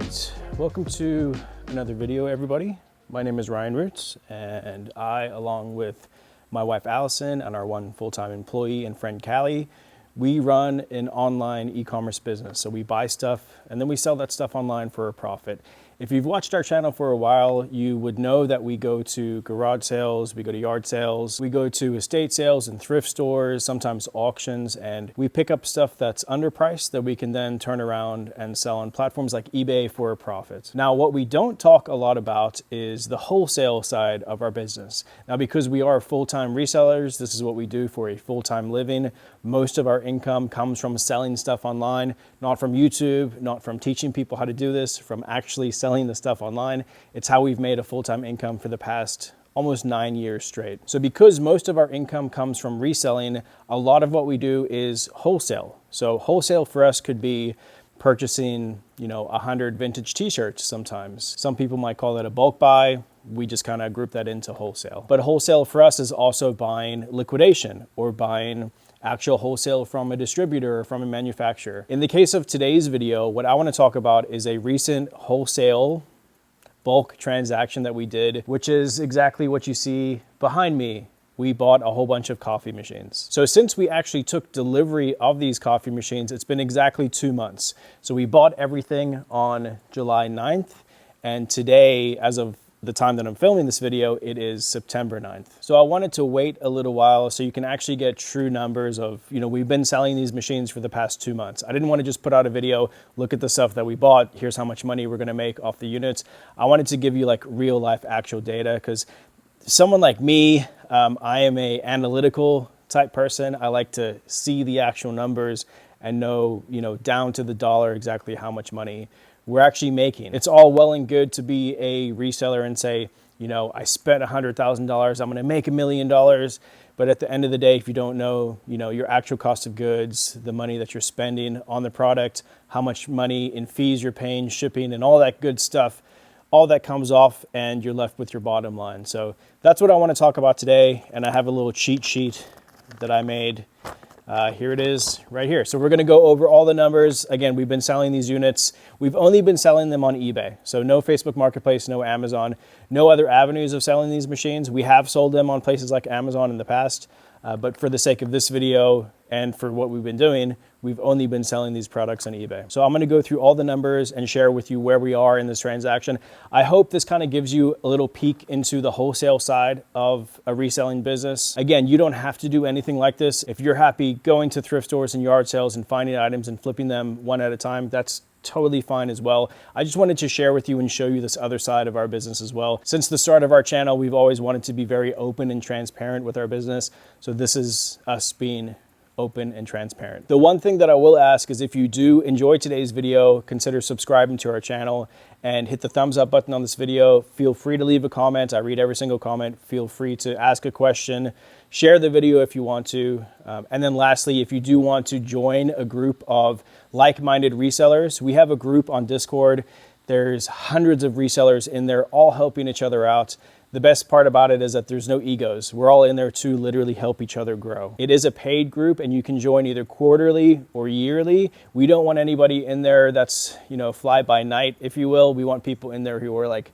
right, welcome to another video, everybody. My name is Ryan Roots, and I, along with my wife Allison and our one full-time employee and friend Callie, we run an online e-commerce business. So we buy stuff and then we sell that stuff online for a profit. If you've watched our channel for a while, you would know that we go to garage sales, we go to yard sales, we go to estate sales and thrift stores, sometimes auctions, and we pick up stuff that's underpriced that we can then turn around and sell on platforms like eBay for a profit. Now, what we don't talk a lot about is the wholesale side of our business. Now, because we are full-time resellers, this is what we do for a full-time living. Most of our income comes from selling stuff online, not from YouTube, not from teaching people how to do this, from actually selling the stuff online. It's how we've made a full-time income for the past almost 9 years straight. So because most of our income comes from reselling, a lot of what we do is wholesale. So wholesale for us could be purchasing, 100 vintage t-shirts sometimes. Some people might call that a bulk buy. We just kind of group that into wholesale. But wholesale for us is also buying liquidation or buying actual wholesale from a distributor or from a manufacturer. In the case of today's video, what I want to talk about is a recent wholesale bulk transaction that we did, which is exactly what you see behind me. We bought a whole bunch of coffee machines. So since we actually took delivery of these coffee machines, it's been exactly 2 months. So we bought everything on July 9th, and today, as of the time that I'm filming this video, it is September 9th. So I wanted to wait a little while so you can actually get true numbers of, we've been selling these machines for the past 2 months. I didn't want to just put out a video, look at the stuff that we bought, here's how much money we're gonna make off the units. I wanted to give you like real life actual data, because someone like me, I am a analytical type person. I like to see the actual numbers and know, down to the dollar exactly how much money we're actually making. It's all well and good to be a reseller and say, I spent $100,000, I'm gonna make $1 million. But at the end of the day, if you don't know, your actual cost of goods, the money that you're spending on the product, how much money in fees you're paying, shipping, and all that good stuff, all that comes off and you're left with your bottom line. So that's what I want to talk about today. And I have a little cheat sheet that I made. Here it is right here. So we're going to go over all the numbers. Again, we've been selling these units. We've only been selling them on eBay. So no Facebook Marketplace, no Amazon, no other avenues of selling these machines. We have sold them on places like Amazon in the past, but for the sake of this video and for what we've been doing, we've only been selling these products on eBay. So I'm going to go through all the numbers and share with you where we are in this transaction. I hope this kind of gives you a little peek into the wholesale side of a reselling business. Again, you don't have to do anything like this. If you're happy going to thrift stores and yard sales and finding items and flipping them one at a time, that's totally fine as well. I just wanted to share with you and show you this other side of our business as well. Since the start of our channel, we've always wanted to be very open and transparent with our business. So this is us being open and transparent. The one thing that I will ask is if you do enjoy today's video, consider subscribing to our channel and hit the thumbs up button on this video. Feel free to leave a comment. I read every single comment. Feel free to ask a question. Share the video if you want to. And then lastly, if you do want to join a group of like-minded resellers, we have a group on Discord. There's hundreds of resellers in there, all helping each other out. The best part about it is that there's no egos. We're all in there to literally help each other grow. It is a paid group and you can join either quarterly or yearly. We don't want anybody in there that's, fly by night, if you will. We want people in there who are like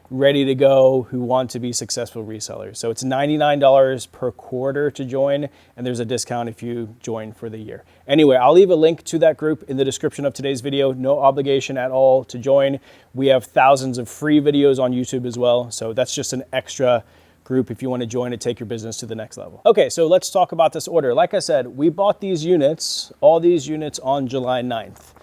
ready to go, who want to be successful resellers. So it's $99 per quarter to join, and there's a discount if you join for the year. Anyway, I'll leave a link to that group in the description of today's video. No obligation at all to join. We have thousands of free videos on YouTube as well. So that's just an extra group if you want to join and take your business to the next level. Okay, so let's talk about this order. Like I said, we bought these units, all these units on July 9th,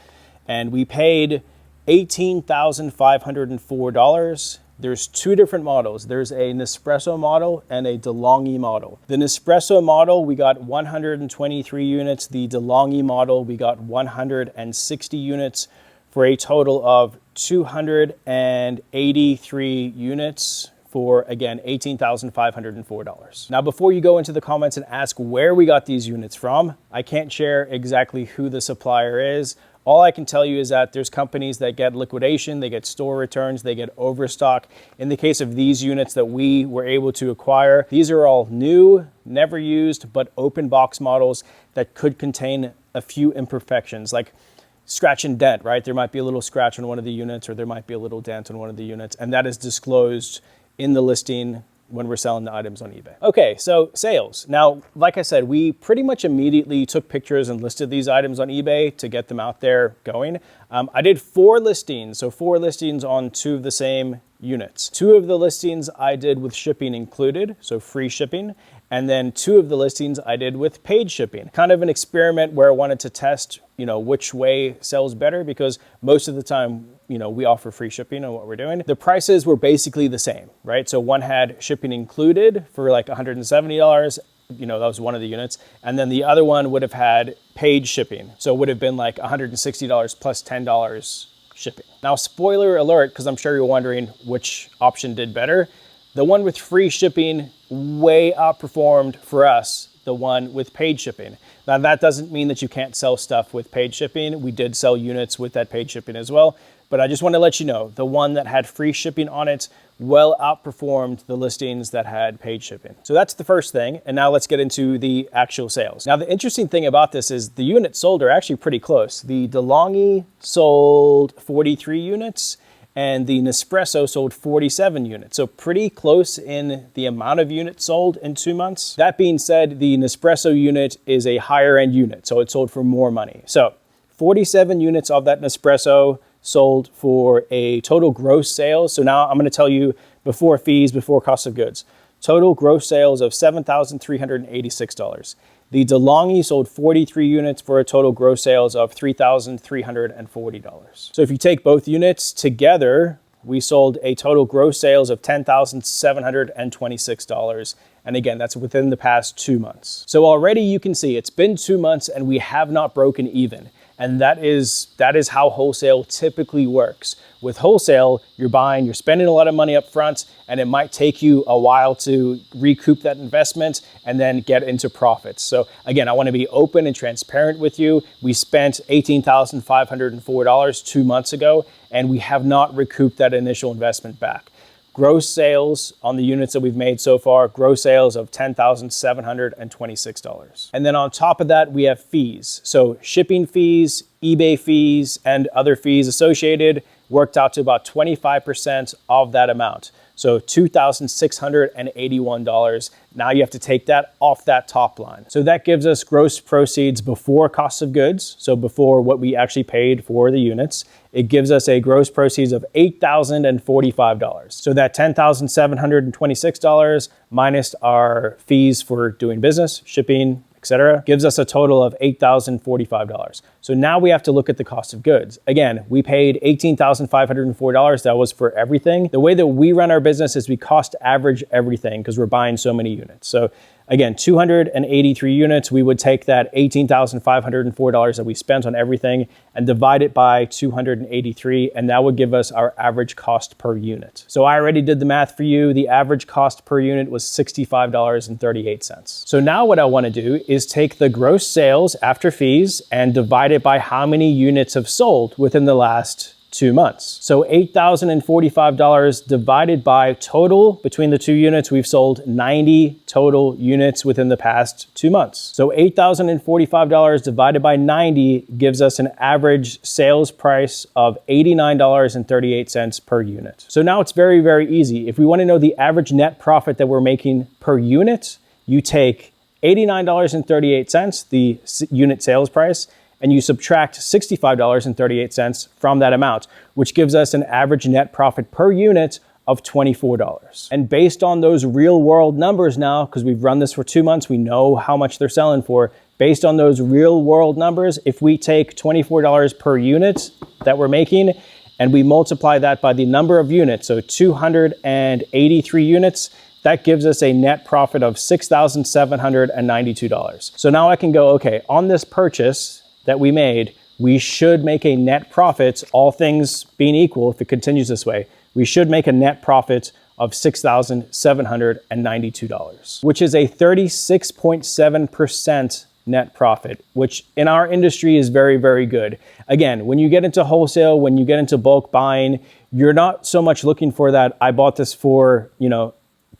and we paid $18,504. There's two different models. There's a Nespresso model and a DeLonghi model. The Nespresso model, we got 123 units. The DeLonghi model, we got 160 units for a total of 283 units for, again, $18,504. Now, before you go into the comments and ask where we got these units from, I can't share exactly who the supplier is. All I can tell you is that there's companies that get liquidation, they get store returns, they get overstock. In the case of these units that we were able to acquire, these are all new, never used, but open box models that could contain a few imperfections. Like scratch and dent, right? There might be a little scratch on one of the units, or there might be a little dent on one of the units, and that is disclosed in the listing when we're selling the items on eBay. Okay, so sales. Now, like I said, we pretty much immediately took pictures and listed these items on eBay to get them out there going. I did 4 listings, so 4 listings on 2 of the same units. 2 of the listings I did with shipping included, so free shipping, and then 2 of the listings I did with paid shipping. Kind of an experiment where I wanted to test, which way sells better, because most of the time, we offer free shipping on what we're doing. The prices were basically the same, right? So one had shipping included for like $170, that was one of the units. And then the other one would have had paid shipping. So it would have been like $160 plus $10 shipping. Now, spoiler alert, because I'm sure you're wondering which option did better. The one with free shipping way outperformed for us the one with paid shipping. Now, that doesn't mean that you can't sell stuff with paid shipping. We did sell units with that paid shipping as well. But I just want to let you know, the one that had free shipping on it well outperformed the listings that had paid shipping. So that's the first thing. And now let's get into the actual sales. Now, the interesting thing about this is the units sold are actually pretty close. The DeLonghi sold 43 units and the Nespresso sold 47 units. So pretty close in the amount of units sold in 2 months. That being said, the Nespresso unit is a higher end unit, so it sold for more money. So 47 units of that Nespresso sold for a total gross sales. So now I'm going to tell you before fees, before cost of goods. Total gross sales of $7,386. The DeLonghi sold 43 units for a total gross sales of $3,340. So if you take both units together, we sold a total gross sales of $10,726. And again, that's within the past 2 months. So already you can see it's been 2 months and we have not broken even. And that is how wholesale typically works. With wholesale, you're spending a lot of money up front, and it might take you a while to recoup that investment and then get into profits. So again, I want to be open and transparent with you. We spent $18,504 2 months ago, and we have not recouped that initial investment back. Gross sales on the units that we've made so far, gross sales of $10,726. And then on top of that, we have fees. So shipping fees, eBay fees, and other fees associated worked out to about 25% of that amount. So $2,681. Now you have to take that off that top line. So that gives us gross proceeds before cost of goods. So before what we actually paid for the units, it gives us a gross proceeds of $8,045. So that $10,726 minus our fees for doing business, shipping, etc., gives us a total of $8,045. So now we have to look at the cost of goods. Again, we paid $18,504. That was for everything. The way that we run our business is we cost average everything because we're buying so many units. So again, 283 units, we would take that $18,504 that we spent on everything and divide it by 283, and that would give us our average cost per unit. So I already did the math for you. The average cost per unit was $65.38. So now what I want to do is take the gross sales after fees and divide it by how many units have sold within the last 2 months. So $8,045 divided by total between the 2 units, we've sold 90 total units within the past 2 months. So $8,045 divided by 90 gives us an average sales price of $89.38 per unit. So now it's very, very easy. If we want to know the average net profit that we're making per unit, you take $89.38, the unit sales price, and you subtract $65.38 from that amount, which gives us an average net profit per unit of $24. And based on those real world numbers now, because we've run this for 2 months, we know how much they're selling for. Based on those real world numbers, if we take $24 per unit that we're making and we multiply that by the number of units, so 283 units, that gives us a net profit of $6,792. So now I can go, okay, on this purchase that we made, we should make a net profit, all things being equal, if it continues this way, we should make a net profit of $6,792, which is a 36.7% net profit, which in our industry is very, very good. Again, when you get into wholesale, when you get into bulk buying, you're not so much looking for that, I bought this for,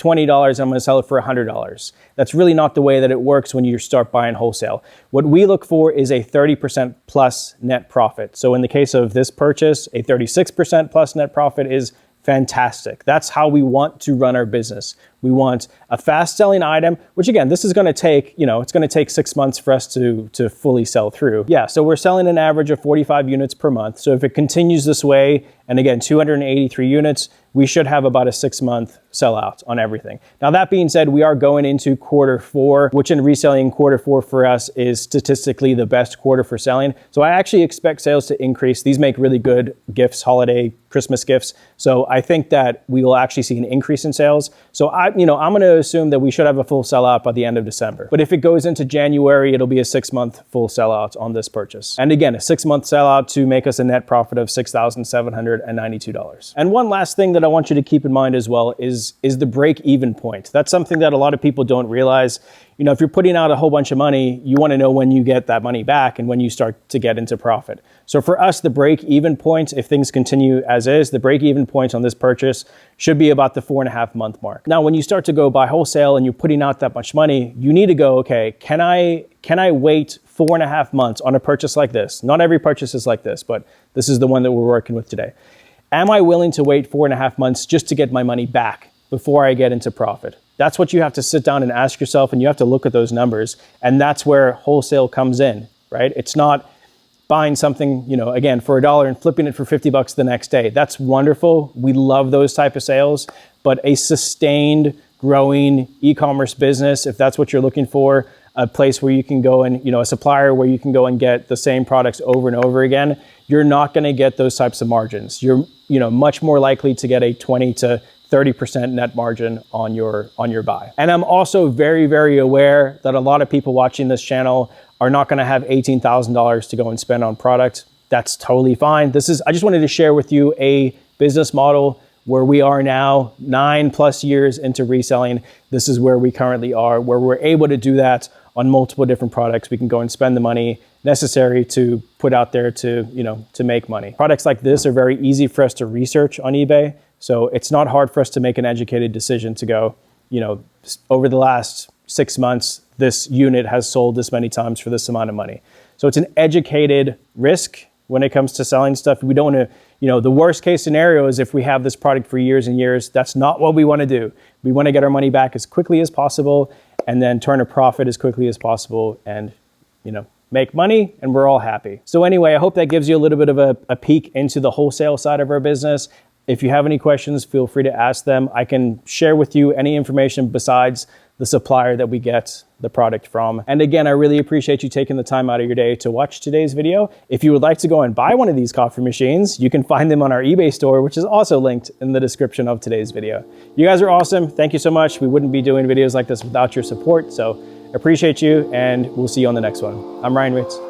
$20 and I'm gonna sell it for $100. That's really not the way that it works when you start buying wholesale. What we look for is a 30% plus net profit. So in the case of this purchase, a 36% plus net profit is fantastic. That's how we want to run our business. We want a fast selling item, which again, this is gonna take, it's gonna take 6 months for us to fully sell through. Yeah, so we're selling an average of 45 units per month. So if it continues this way, and again, 283 units, we should have about a 6-month sellout on everything. Now that being said, we are going into Q4, which in reselling Q4 for us is statistically the best quarter for selling. So I actually expect sales to increase. These make really good gifts, holiday, Christmas gifts. So I think that we will actually see an increase in sales. So I'm going to assume that we should have a full sellout by the end of December. But if it goes into January, it'll be a 6-month full sellout on this purchase. And again, a 6-month sellout to make us a net profit of $6,792. And one last thing that I want you to keep in mind as well is the break-even point. That's something that a lot of people don't realize. If you're putting out a whole bunch of money, you want to know when you get that money back and when you start to get into profit. So for us, the break-even point, if things continue as is, the break-even point on this purchase should be about the 4.5-month mark. Now, when you start to go buy wholesale and you're putting out that much money, you need to go, okay, can I wait 4.5 months on a purchase like this? Not every purchase is like this, but this is the one that we're working with today. Am I willing to wait 4.5 months just to get my money back before I get into profit? That's what you have to sit down and ask yourself, and you have to look at those numbers. And that's where wholesale comes in, right? It's not buying something, again, for $1 and flipping it for $50 the next day. That's wonderful. We love those type of sales, but a sustained, growing e-commerce business, if that's what you're looking for, a place where you can go and, a supplier where you can go and get the same products over and over again, you're not going to get those types of margins. You're, much more likely to get a 20 to 30% net margin on your buy. And I'm also very, very aware that a lot of people watching this channel are not gonna have $18,000 to go and spend on product. That's totally fine. I just wanted to share with you a business model where we are now 9+ years into reselling. This is where we currently are, where we're able to do that on multiple different products. We can go and spend the money necessary to put out there to make money. Products like this are very easy for us to research on eBay. So it's not hard for us to make an educated decision to go, over the last 6 months, this unit has sold this many times for this amount of money. So it's an educated risk when it comes to selling stuff. We don't want to, the worst case scenario is if we have this product for years and years. That's not what we want to do. We want to get our money back as quickly as possible and then turn a profit as quickly as possible and, make money, and we're all happy. So anyway, I hope that gives you a little bit of a peek into the wholesale side of our business. If you have any questions, feel free to ask them. I can share with you any information besides the supplier that we get the product from. And again, I really appreciate you taking the time out of your day to watch today's video. If you would like to go and buy one of these coffee machines, you can find them on our eBay store, which is also linked in the description of today's video. You guys are awesome. Thank you so much. We wouldn't be doing videos like this without your support. So appreciate you, and we'll see you on the next one. I'm Ryan Ritz.